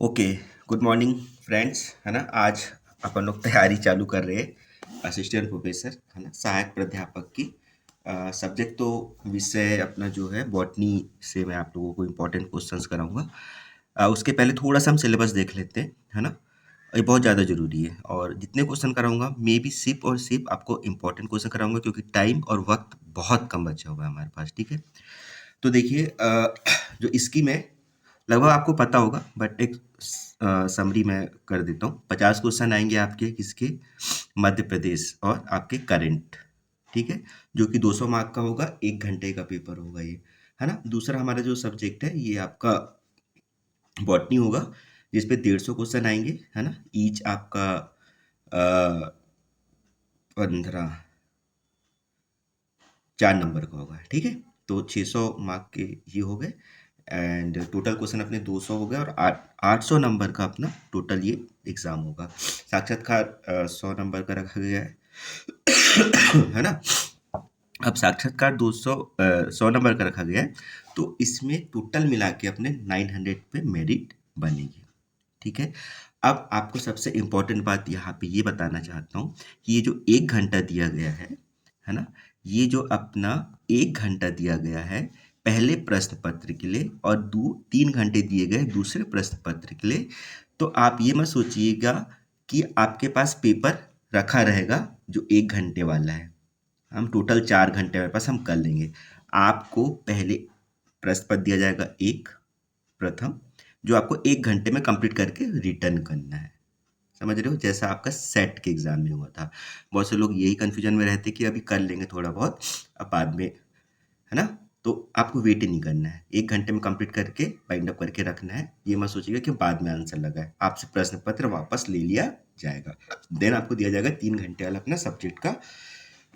Okay. Good morning friends, है ना। आज अपन लोग तैयारी चालू कर रहे हैं असिस्टेंट प्रोफेसर, है ना, सहायक प्राध्यापक की। सब्जेक्ट तो विषय अपना जो है बॉटनी से मैं आप लोगों को इम्पोर्टेंट क्वेश्चंस कराऊंगा। उसके पहले थोड़ा सा हम सिलेबस देख लेते हैं, है ना। ये बहुत ज़्यादा ज़रूरी है और जितने क्वेश्चन कराऊंगा मे बी सिर्फ और सिर्फ आपको इम्पोर्टेंट क्वेश्चन कराऊंगा, क्योंकि टाइम और वक्त बहुत कम बचा हुआ है हमारे पास, ठीक है। तो देखिए, जो स्कीम है लगभग आपको पता होगा, बट एक समरी मैं कर देता हूँ। 50 क्वेश्चन आएंगे आपके किसके, मध्य प्रदेश और आपके करंट, ठीक है, जो कि 200 मार्क का होगा। 1 घंटे का पेपर होगा ये, है ना। दूसरा हमारा जो सब्जेक्ट है ये आपका बॉटनी होगा, जिसपे 150 क्वेश्चन आएंगे, है ना। ईच आपका 15 4 नंबर का होगा, ठीक है। तो 600 मार्क के ये हो गए एंड टोटल क्वेश्चन अपने 200 हो गए और 800 नंबर का अपना टोटल ये एग्जाम होगा। साक्षात्कार 100 नंबर का रखा गया है है ना। अब साक्षात्कार 100 नंबर का रखा गया है, तो इसमें टोटल मिला के अपने 900 पे मेरिट बनेगी, ठीक है। अब आपको सबसे इम्पोर्टेंट बात यहाँ पे ये बताना चाहता हूँ कि ये जो 1 घंटा दिया गया है ना, ये जो अपना 1 घंटा दिया गया है पहले प्रश्न पत्र के लिए और 3 घंटे दिए गए दूसरे प्रश्न पत्र के लिए। तो आप ये मत सोचिएगा कि आपके पास पेपर रखा रहेगा जो 1 घंटे वाला है। हम टोटल 4 घंटे हमारे पास, हम कर लेंगे। आपको पहले प्रश्न पत्र दिया जाएगा एक, प्रथम, जो आपको 1 घंटे में कंप्लीट करके रिटर्न करना है। समझ रहे हो, जैसा आपका सेट के एग्जाम में हुआ था। बहुत से लोग यही कंफ्यूजन में रहते कि अभी कर लेंगे थोड़ा बहुत, अब बाद में, है ना। तो आपको वेट ही नहीं करना है, 1 घंटे में कंप्लीट करके बाइंड अप करके रखना है। ये मत सोचिएगा कि बाद में आंसर लगा है, आपसे प्रश्न पत्र वापस ले लिया जाएगा, देन आपको दिया जाएगा 3 घंटे वाला अपना सब्जेक्ट का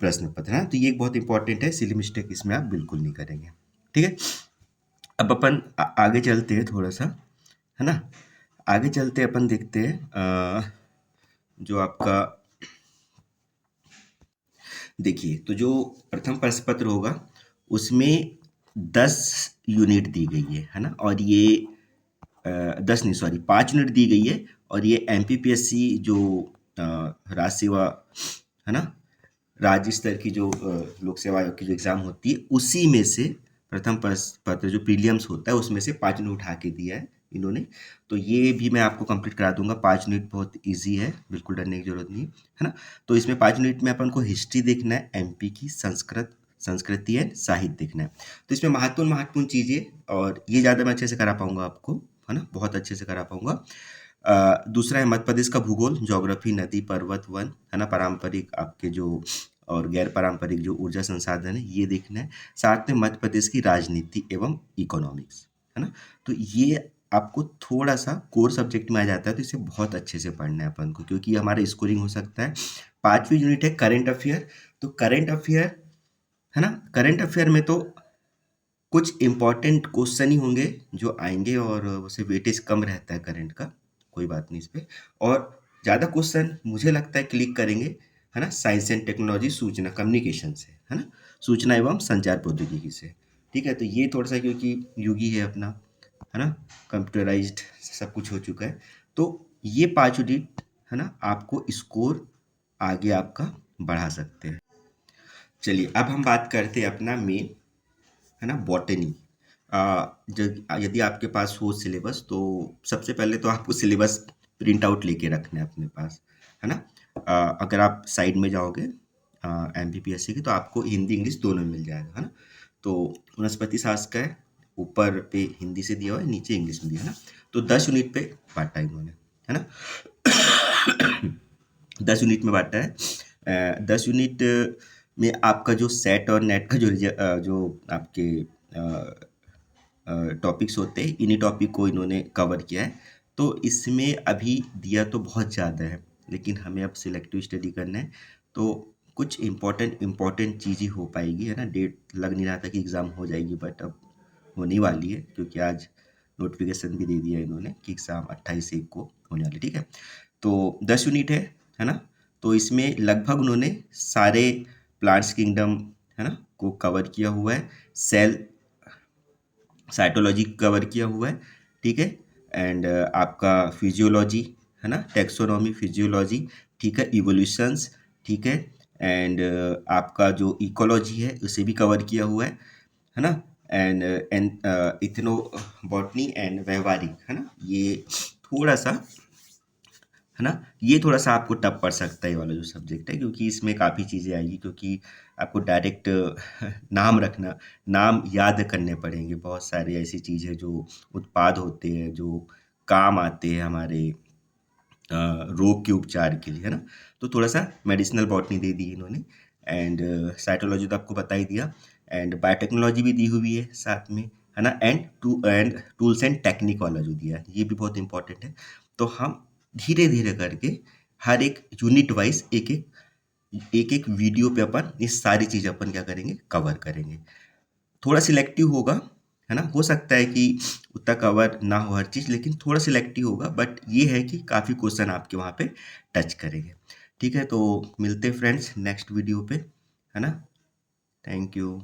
प्रश्न पत्र, है। तो ये एक बहुत इंपॉर्टेंट है, सिली मिस्टेक इसमें आप बिल्कुल नहीं करेंगे, ठीक है। अब अपन आगे चलते हैं थोड़ा सा, है ना। आगे चलते अपन देखते हैं जो आपका, देखिए, तो जो प्रथम प्रश्न पत्र होगा उसमें 10 यूनिट दी गई है ना। और ये 10 नहीं, सॉरी, 5 यूनिट दी गई है। और ये एमपीपीएससी जो राज्य सेवा, है ना, राज्य स्तर की जो लोक सेवा आयोग की जो एग्जाम होती है, उसी में से प्रथम प्रश्न पत्र जो प्रीलियम्स होता है उसमें से 5 यूनिट उठा के दिया है इन्होंने। तो ये भी मैं आपको कंप्लीट करा दूंगा। 5 यूनिट बहुत इजी है, बिल्कुल डरने की जरूरत नहीं है ना। तो इसमें 5 यूनिट में अपन को हिस्ट्री देखना है, एमपी की संस्कृति एंड साहित्य देखना है। तो इसमें महत्वपूर्ण महत्वपूर्ण चीजें, और ये ज़्यादा मैं अच्छे से करा पाऊंगा आपको, है ना, बहुत अच्छे से करा पाऊंगा। दूसरा है मध्य प्रदेश का भूगोल, ज्योग्राफी, नदी, पर्वत, वन, है ना, पारंपरिक आपके जो और गैर पारंपरिक जो ऊर्जा संसाधन है ये देखना है। साथ में मध्य प्रदेश की राजनीति एवं इकोनॉमिक्स, है ना। तो ये आपको थोड़ा सा कोर सब्जेक्ट में आ जाता है, तो इसे बहुत अच्छे से पढ़ना है अपन को, क्योंकि ये हमारा स्कोरिंग हो सकता है। 5वीं यूनिट है करंट अफेयर। तो करंट अफेयर, है ना, करंट अफेयर में तो कुछ इंपॉर्टेंट क्वेश्चन ही होंगे जो आएंगे, और उसे वेटेज कम रहता है करंट का, कोई बात नहीं इस पे। और ज़्यादा क्वेश्चन मुझे लगता है क्लिक करेंगे, है ना, साइंस एंड टेक्नोलॉजी, सूचना कम्युनिकेशन से, है ना, सूचना एवं संचार प्रौद्योगिकी से, ठीक है। तो ये थोड़ा सा, क्योंकि युग ही है अपना, है ना, कंप्यूटराइज्ड सब कुछ हो चुका है। तो ये 5 यूनिट, है ना, आपको स्कोर आगे आपका बढ़ा सकते हैं। चलिए अब हम बात करते हैं अपना मेन, है ना, बॉटनी। यदि आपके पास हो सिलेबस, तो सबसे पहले तो आपको सिलेबस प्रिंट आउट लेके रखना है अपने पास, है ना। अगर आप साइड में जाओगे एमपीपीएससी की, तो आपको हिंदी इंग्लिश दोनों मिल जाएगा, है ना। तो वनस्पति शास्त्र है, ऊपर पे हिंदी से दिया हुआ है, नीचे इंग्लिश में दिया है ना। तो 10 यूनिट पे बांटा है इन्होंने, है ना। 10 यूनिट में बांटा है। 10 यूनिट में आपका जो सेट और नेट का जो आपके टॉपिक्स होते हैं, इन्हीं टॉपिक को इन्होंने कवर किया है। तो इसमें अभी दिया तो बहुत ज़्यादा है, लेकिन हमें अब सिलेक्टिव स्टडी करना है। तो कुछ इम्पोर्टेंट चीज़ ही हो पाएगी, है ना। डेट लग नहीं रहा था कि एग्ज़ाम हो जाएगी, बट अब होने वाली है, क्योंकि आज नोटिफिकेशन भी दे दिया इन्होंने कि एग्ज़ाम 28/1 को होने वाली, ठीक है। तो 10 यूनिट है ना। तो इसमें लगभग उन्होंने सारे प्लांट्स किंगडम, है ना, को कवर किया हुआ है। सेल साइटोलॉजी कवर किया हुआ है, ठीक है। एंड आपका फिजियोलॉजी, है ना, टैक्सोनॉमी, फिजियोलॉजी, ठीक है, इवोल्यूशंस, ठीक है, एंड आपका जो इकोलॉजी है उसे भी कवर किया हुआ है ना, एंड इथनो बॉटनी एंड व्यवहारिक, है ना, ये थोड़ा सा, है ना, ये थोड़ा सा आपको टफ पड़ सकता है ये वाला जो सब्जेक्ट है, क्योंकि इसमें काफ़ी चीज़ें आएगी, क्योंकि आपको डायरेक्ट नाम रखना, नाम याद करने पड़ेंगे, बहुत सारी ऐसी चीज़ें जो उत्पाद होते हैं जो काम आते हैं हमारे रोग के उपचार के लिए, है ना। तो थोड़ा सा मेडिसिनल बॉटनी दे दी इन्होंने, एंड साइटोलॉजी तो आपको बता ही दिया, एंड बायोटेक्नोलॉजी भी दी हुई है साथ में, है ना, एंड टूल्स एंड टेक्निक वाला जो दिया है ये भी बहुत इंपॉर्टेंट है। तो हम धीरे धीरे करके हर एक यूनिट वाइज एक एक वीडियो पे अपन ये सारी चीज़ अपन क्या करेंगे, कवर करेंगे। थोड़ा सिलेक्टिव होगा, है ना, हो सकता है कि उतना कवर ना हो हर चीज़, लेकिन थोड़ा सिलेक्टिव होगा, बट ये है कि काफ़ी क्वेश्चन आपके वहाँ पे टच करेंगे। ठीक है, तो मिलते हैं फ्रेंड्स नेक्स्ट वीडियो पे, है ना। Thank you.